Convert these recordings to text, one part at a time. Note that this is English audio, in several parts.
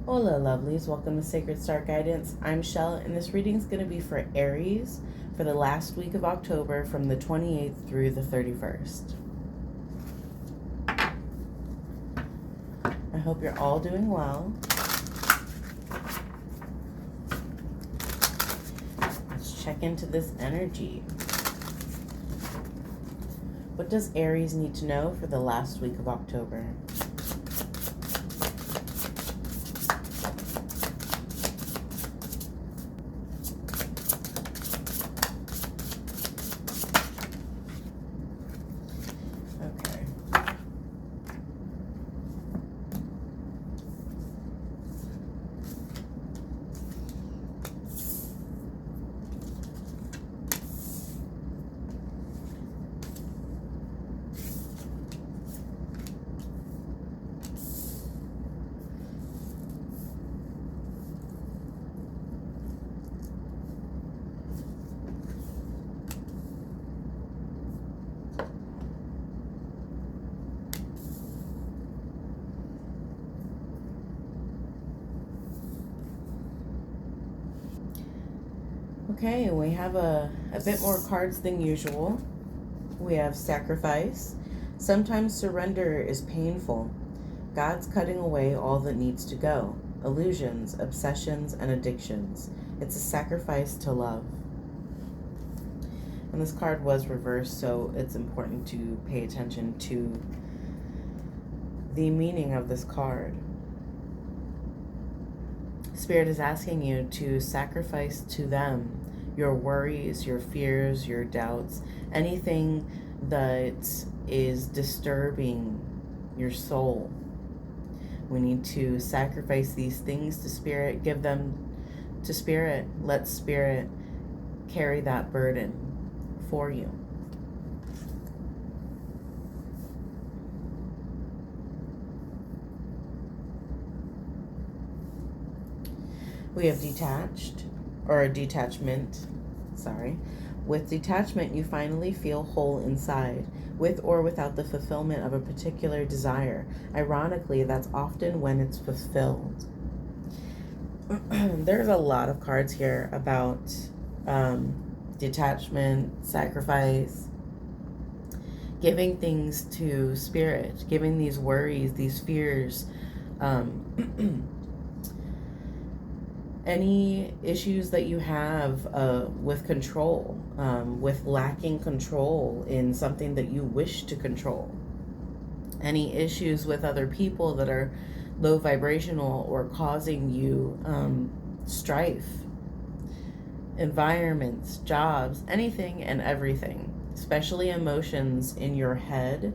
Hola lovelies, welcome to Sacred Star Guidance. I'm Shel, and this reading is going to be for Aries for the last week of October from the 28th through the 31st. I hope you're all doing well. Let's check into this energy. What does Aries need to know for the last week of October? Okay. Okay, we have a bit more cards than usual. We have sacrifice. Sometimes surrender is painful. God's cutting away all that needs to go. Illusions, obsessions, and addictions. It's a sacrifice to love. And this card was reversed, so it's important to pay attention to the meaning of this card. Spirit is asking you to sacrifice to them your worries, your fears, your doubts, anything that is disturbing your soul. We need to sacrifice these things to Spirit, give them to Spirit. Let Spirit carry that burden for you. We have detached, or detachment, sorry. With detachment, you finally feel whole inside, with or without the fulfillment of a particular desire. Ironically, that's often when it's fulfilled. There's a lot of cards here about detachment, sacrifice, giving things to Spirit, giving these worries, these fears, any issues that you have with control, with lacking control in something that you wish to control, any issues with other people that are low vibrational or causing you strife, environments, jobs, anything and everything, especially emotions in your head,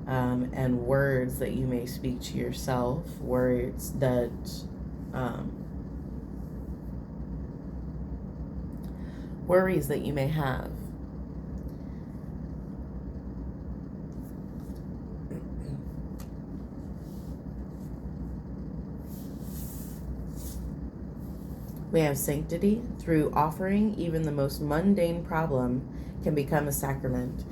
and words that you may speak to yourself, words that worries that you may have. We have sanctity. Through offering, even the most mundane problem can become a sacrament.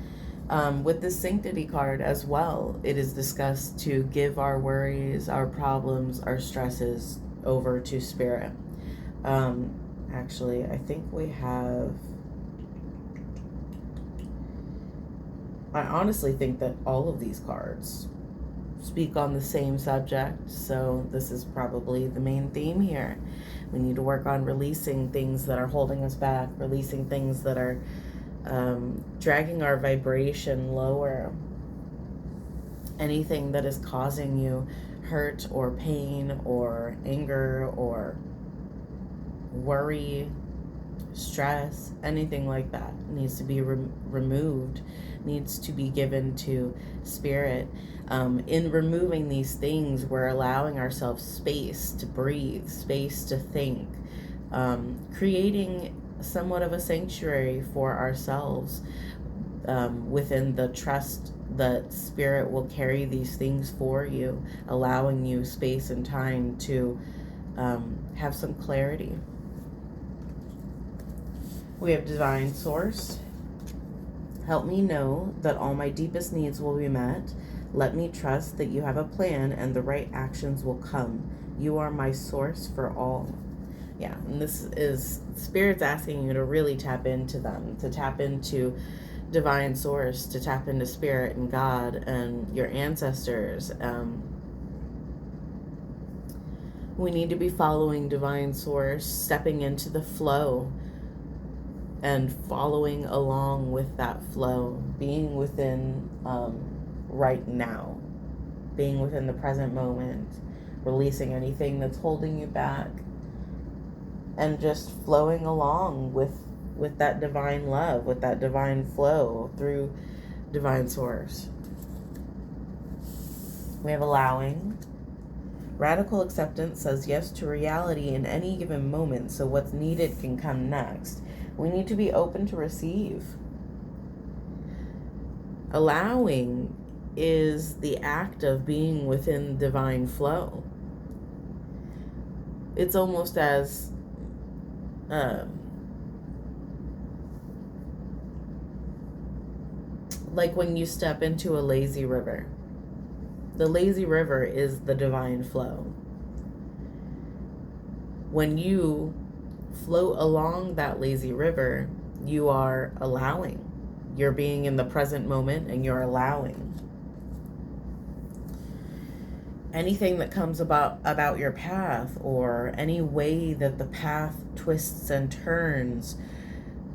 With the sanctity card as well, it is discussed to give our worries, our problems, our stresses over to Spirit. Actually, I think we have... I honestly think that all of these cards speak on the same subject, so this is probably the main theme here. We need to work on releasing things that are holding us back, releasing things that are dragging our vibration lower. Anything that is causing you hurt or pain or anger or worry, stress, anything like that needs to be removed, needs to be given to Spirit. In removing these things, we're allowing ourselves space to breathe, space to think, creating somewhat of a sanctuary for ourselves, within the trust that Spirit will carry these things for you, allowing you space and time to have some clarity. We have Divine Source. Help me know that all my deepest needs will be met. Let me trust that you have a plan and the right actions will come. You are my source for all. Yeah, and this is Spirit's asking you to really tap into them, to tap into divine source, to tap into Spirit and God and your ancestors. We need to be following divine source, stepping into the flow and following along with that flow, being within right now, being within the present moment, releasing anything that's holding you back, and just flowing along with that divine love, with that divine flow through divine source. We have allowing. Radical acceptance says yes to reality in any given moment, so what's needed can come next. We need to be open to receive. Allowing is the act of being within divine flow. It's almost as like when you step into a lazy river. The lazy river is the divine flow. When you float along that lazy river, you are allowing. You're being in the present moment and you're allowing. Anything that comes about your path, or any way that the path twists and turns,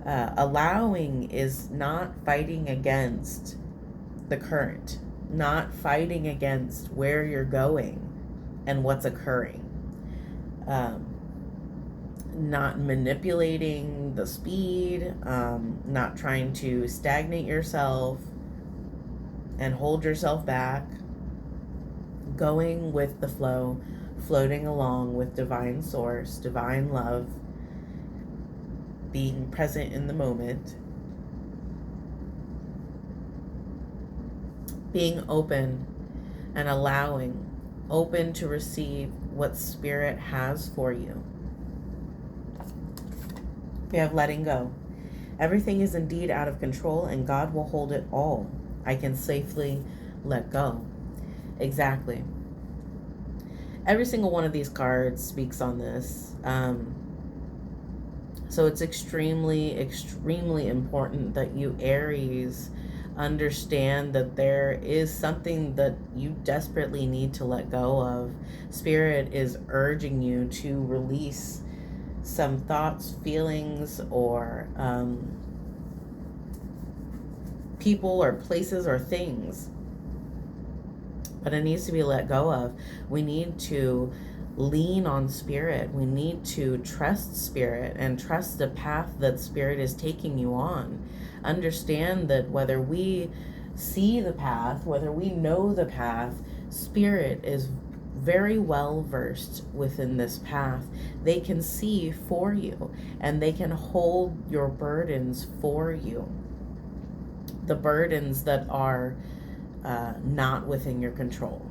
allowing is not fighting against the current, not fighting against where you're going and what's occurring, not manipulating the speed, not trying to stagnate yourself and hold yourself back, going with the flow, floating along with divine source, divine love, being present in the moment, being open and allowing, open to receive what Spirit has for you. We have letting go. Everything is indeed out of control and God will hold it all. I can safely let go. Exactly. Every single one of these cards speaks on this. So it's extremely, extremely important that you, Aries, understand that there is something that you desperately need to let go of. Spirit is urging you to release some thoughts, feelings, or people or places or things. But it needs to be let go of. We need to lean on Spirit. We need to trust Spirit and trust the path that Spirit is taking you on. Understand that whether we see the path, whether we know the path, Spirit is very well versed within this path. They can see for you and they can hold your burdens for you. The burdens that are not within your control.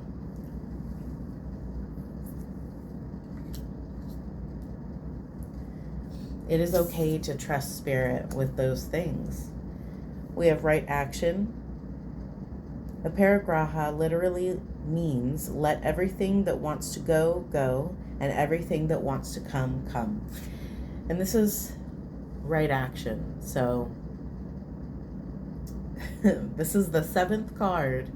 It is okay to trust Spirit with those things. We have right action. Aparigraha literally means let everything that wants to go, go, and everything that wants to come, come. And this is right action. So this is the 7th card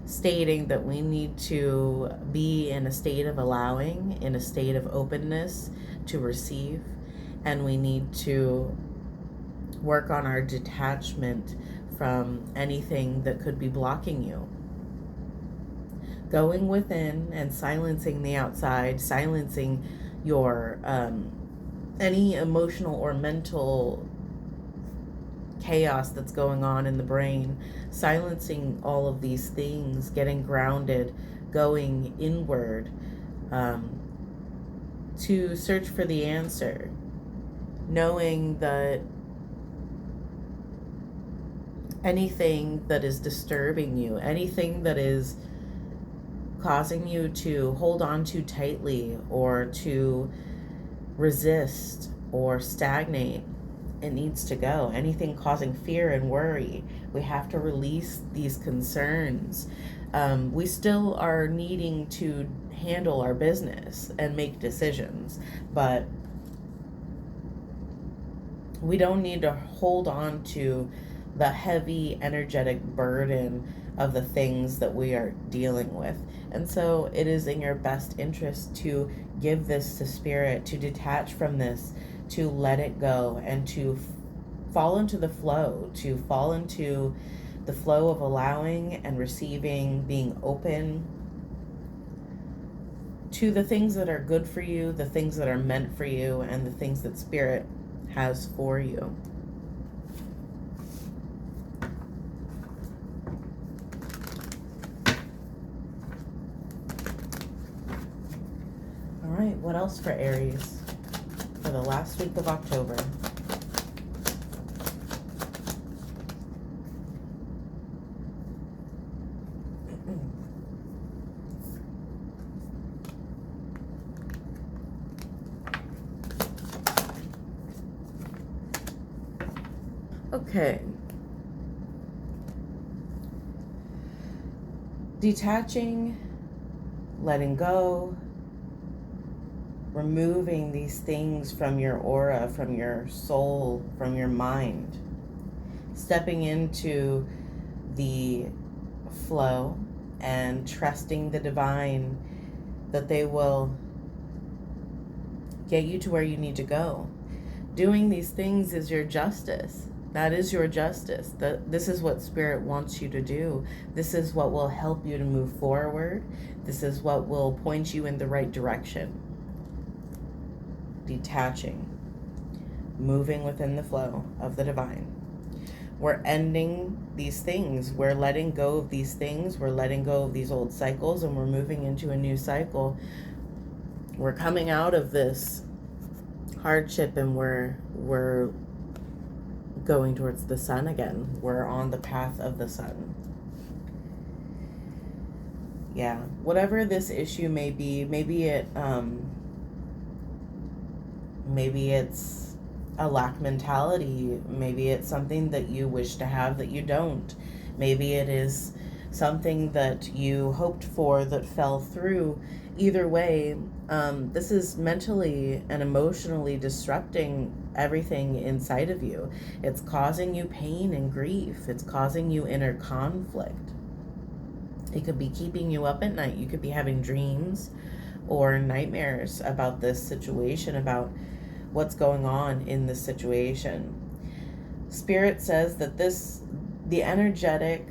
stating that we need to be in a state of allowing, in a state of openness to receive, and we need to work on our detachment from anything that could be blocking you. Going within and silencing the outside, silencing your any emotional or mental chaos that's going on in the brain, silencing all of these things, getting grounded, going inward to search for the answer, knowing that anything that is disturbing you, anything that is causing you to hold on too tightly or to resist or stagnate, it needs to go. Anything causing fear and worry, we have to release these concerns. We still are needing to handle our business and make decisions, but we don't need to hold on to the heavy energetic burden of the things that we are dealing with. And so it is in your best interest to give this to spirit, to detach from this, to let it go, and to fall into the flow, to fall into the flow of allowing and receiving, being open to the things that are good for you, the things that are meant for you, and the things that spirit has for you. All right, what else for Aries for the last week of October? Okay. Detaching, letting go, removing these things from your aura, from your soul, from your mind. Stepping into the flow and trusting the divine that they will get you to where you need to go. Doing these things is your justice. That is your justice. This is what spirit wants you to do. This is what will help you to move forward. This is what will point you in the right direction. Detaching, moving within the flow of the divine. We're ending these things. We're letting go of these things. We're letting go of these old cycles, and we're moving into a new cycle. We're coming out of this hardship, and we're going towards the sun again. We're on the path of the sun. Yeah, whatever this issue may be, maybe it's a lack mentality. Maybe it's something that you wish to have that you don't. Maybe it is something that you hoped for that fell through. Either way, this is mentally and emotionally disrupting everything inside of you. It's causing you pain and grief. It's causing you inner conflict. It could be keeping you up at night. You could be having dreams or nightmares about this situation, about what's going on in this situation. Spirit says that the energetic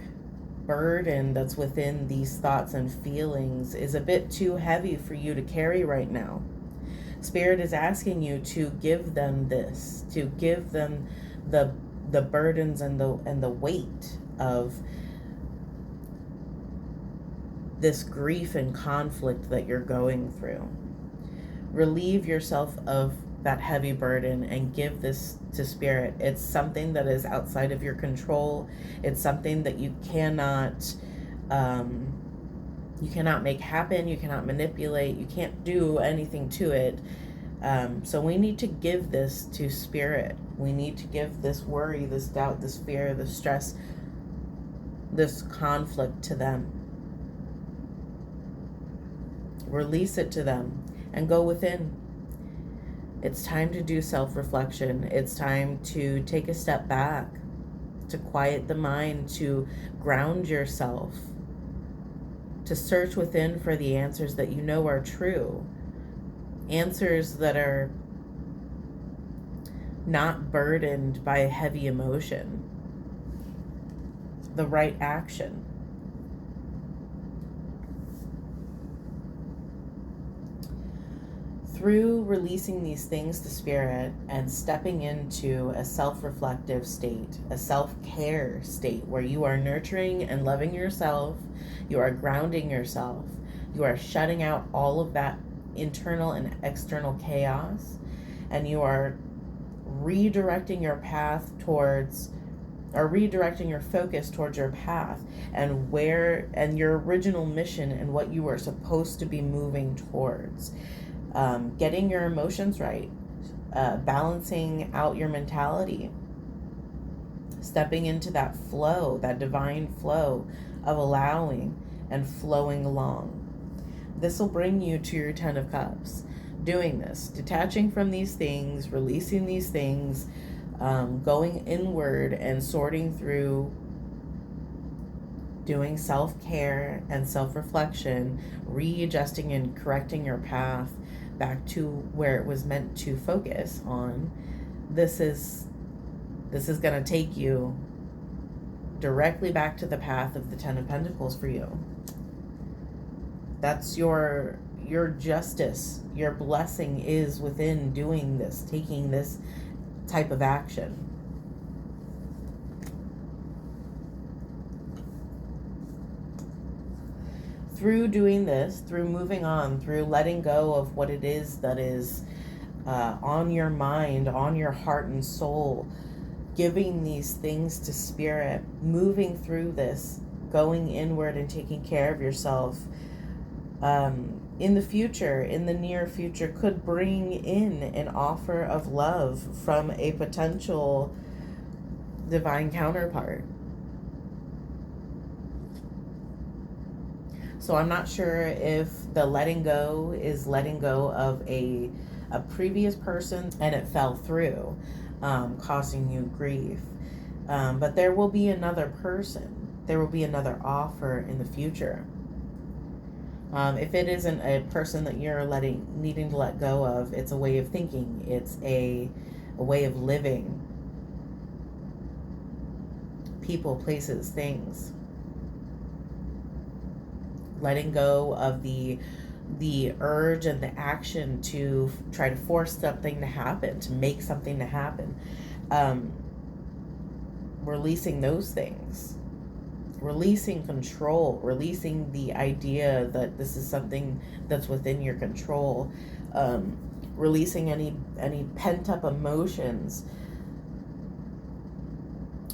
burden that's within these thoughts and feelings is a bit too heavy for you to carry right now. Spirit is asking you to give them this, to give them the burdens and the weight of this grief and conflict that you're going through. Relieve yourself of that heavy burden and give this to spirit. It's something that is outside of your control. It's something that you cannot make happen. You cannot manipulate. You can't do anything to it. So we need to give this to spirit. We need to give this worry, this doubt, this fear, this stress, this conflict to them. Release it to them and go within. It's time to do self-reflection. It's time to take a step back, to quiet the mind, to ground yourself, to search within for the answers that you know are true, answers that are not burdened by heavy emotion, the right action. Through releasing these things to spirit and stepping into a self-reflective state, a self-care state where you are nurturing and loving yourself, you are grounding yourself, you are shutting out all of that internal and external chaos, and you are redirecting your path towards, or redirecting your focus towards your path and your original mission and what you are supposed to be moving towards. Getting your emotions right, balancing out your mentality, stepping into that flow, that divine flow of allowing and flowing along. This will bring you to your 10 of Cups. Doing this, detaching from these things, releasing these things, going inward and sorting through, doing self-care and self-reflection, readjusting and correcting your path back to where it was meant to focus on. This is going to take you directly back to the path of the 10 of Pentacles for you. That's your justice, your blessing is within doing this, taking this type of action. Through doing this, through moving on, through letting go of what it is that is on your mind, on your heart and soul, giving these things to Spirit, moving through this, going inward and taking care of yourself, in the future, in the near future, could bring in an offer of love from a potential divine counterpart. So I'm not sure if the letting go is letting go of a previous person and it fell through, causing you grief. But there will be another person. There will be another offer in the future. If it isn't a person that you're needing to let go of, it's a way of thinking. It's a way of living. People, places, things. Letting go of the urge and the action to try to force something to happen, to make something to happen. Releasing those things. Releasing control, releasing the idea that this is something that's within your control, releasing any pent-up emotions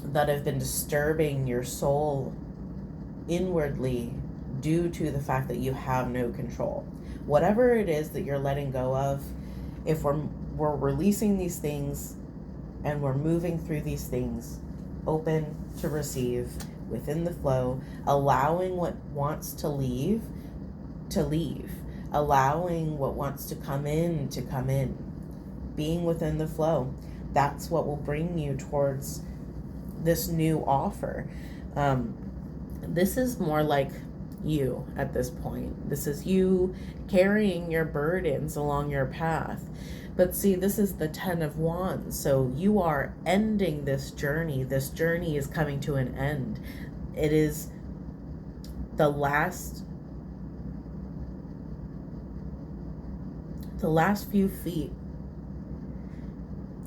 that have been disturbing your soul inwardly due to the fact that you have no control. Whatever it is that you're letting go of, if we're releasing these things and we're moving through these things, open to receive, within the flow, allowing what wants to leave, allowing what wants to come in, being within the flow. That's what will bring you towards this new offer. This is more like you at this point. This is you carrying your burdens along your path. But see, this is the 10 of Wands. So you are ending this journey. This journey is coming to an end. It is the last few feet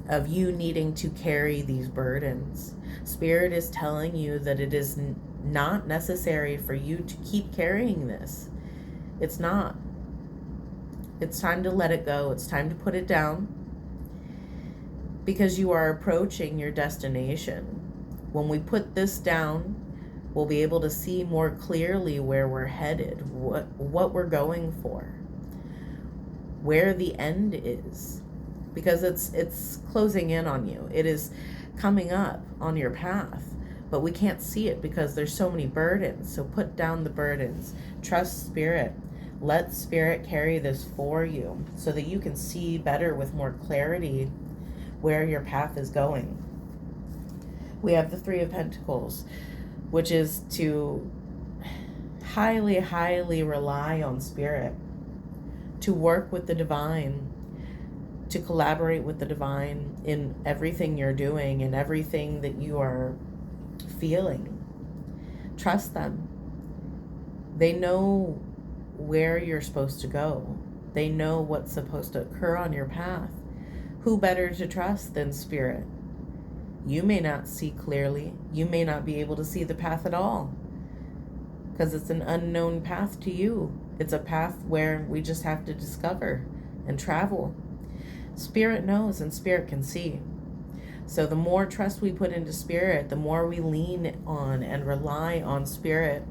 of you needing to carry these burdens. Spirit is telling you that it is not necessary for you to keep carrying this. It's not. It's time to let it go. It's time to put it down, because you are approaching your destination. When we put this down, we'll be able to see more clearly where we're headed, what we're going for, where the end is, because it's closing in on you. It is coming up on your path, but we can't see it because there's so many burdens. So put down the burdens. Trust Spirit. Let Spirit carry this for you so that you can see better with more clarity where your path is going. We have the 3 of Pentacles, which is to highly, highly rely on Spirit, to work with the divine, to collaborate with the divine in everything you're doing and everything that you are feeling. Trust them. They know where you're supposed to go. They know what's supposed to occur on your path. Who better to trust than Spirit? You may not see clearly. You may not be able to see the path at all, because it's an unknown path to you. It's a path where we just have to discover and travel. Spirit knows and Spirit can see. So the more trust we put into Spirit, the more we lean on and rely on Spirit,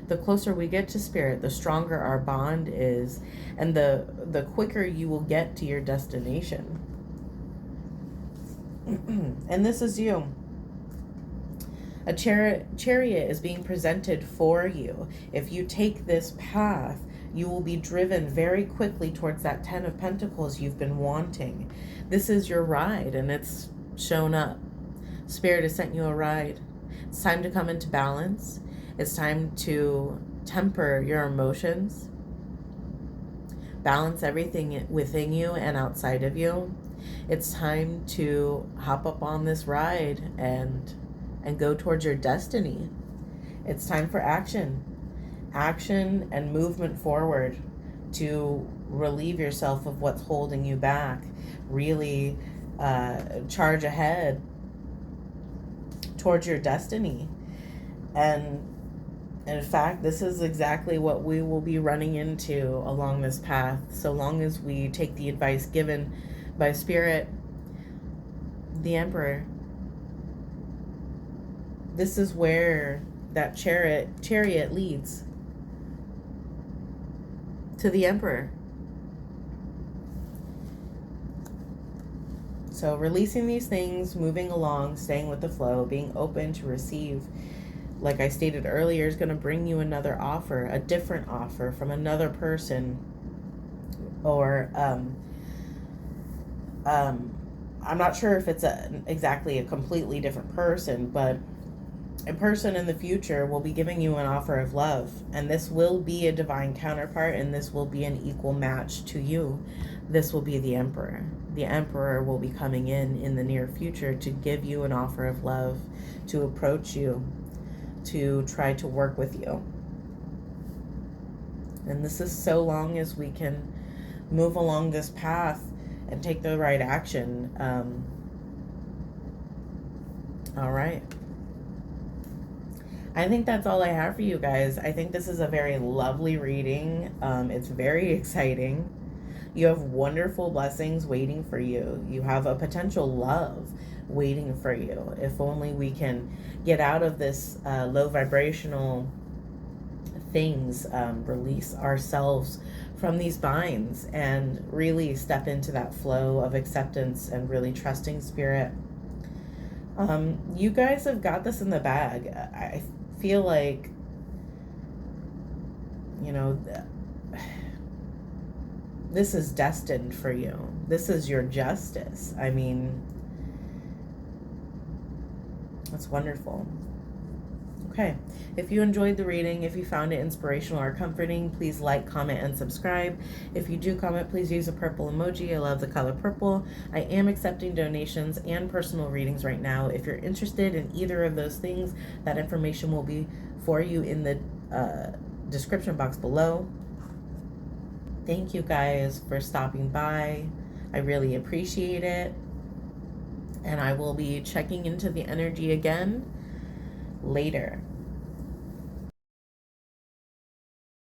the closer we get to Spirit, the stronger our bond is, and the quicker you will get to your destination. And this is you. A chariot is being presented for you. If you take this path, you will be driven very quickly towards that 10 of Pentacles you've been wanting. This is your ride, and it's shown up. Spirit has sent you a ride. It's time to come into balance. It's time to temper your emotions. Balance everything within you and outside of you. It's time to hop up on this ride and go towards your destiny. It's time for action. Action and movement forward to relieve yourself of what's holding you back. Really charge ahead towards your destiny. And in fact, this is exactly what we will be running into along this path, so long as we take the advice given by Spirit, the Emperor. This is where that chariot leads to the Emperor. So releasing these things, moving along, staying with the flow, being open to receive, like I stated earlier, is going to bring you another offer, a different offer from another person, or I'm not sure if it's exactly a completely different person, but a person in the future will be giving you an offer of love, and this will be a divine counterpart, and this will be an equal match to you. This will be the Emperor. The Emperor will be coming in the near future to give you an offer of love, to approach you, to try to work with you. And this is so long as we can move along this path and take the right action. All right. I think that's all I have for you guys. I think this is a very lovely reading. It's very exciting. You have wonderful blessings waiting for you. You have a potential love waiting for you. If only we can get out of this low vibrational things, release ourselves from these binds and really step into that flow of acceptance and really trusting Spirit. You guys have got this in the bag. I feel like, you know, this is destined for you. This is your justice. I mean, that's wonderful. Okay, if you enjoyed the reading, if you found it inspirational or comforting, please like, comment, and subscribe. If you do comment, please use a purple emoji. I love the color purple. I am accepting donations and personal readings right now. If you're interested in either of those things, that information will be for you in the description box below. Thank you guys for stopping by. I really appreciate it. And I will be checking into the energy again later.